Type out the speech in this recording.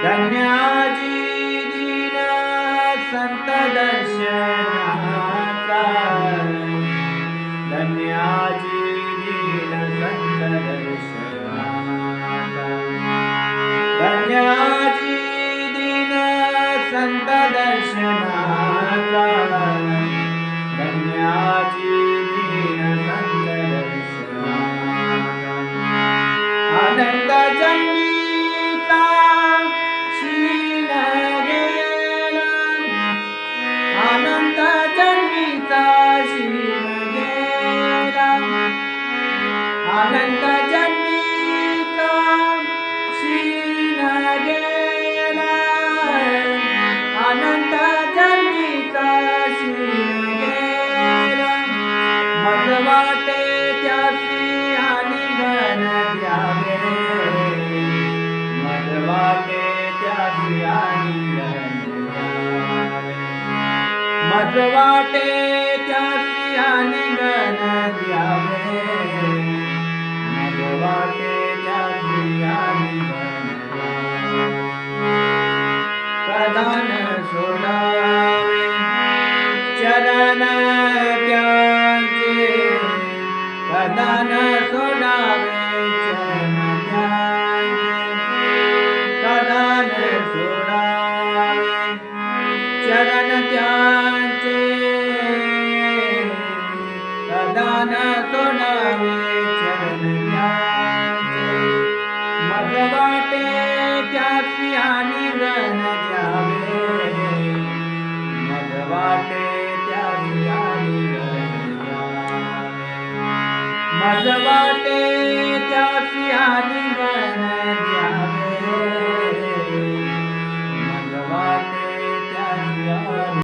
धन्याजी दीन संत दर्शनाचा धन्याजी दीन संत दर्शनाचा धन्याजी दीन संत दर्शनाचा धन्याजी दीन संत दर्शनाचा आनंद जन्मीचा शीन गेला आनंद जन्मीचा शीन गेला आनंद जन्मीचा शीन गेला आनंद जन्मीचा शीन गेला मग वाटे त्यासी आणि घन द्यावे मग वाटे त्यासी आणि घन द्यावे मग वाटे त्यासी आणि घन द्यावे मग वाटे त्यासी आणि घन द्यावे प्रधान सोडावे चरण त्यांचे प्रधान सोडावे चरण त्यांचे प्रधान सोडावे चरण त्यांचे प्रधान सोडावे चरण त्यांचे मग वाटे त्यासी आणि घन द्यावे मग वाटे त्यासी आणि घन द्यावे मग वाटे त्यासी आणि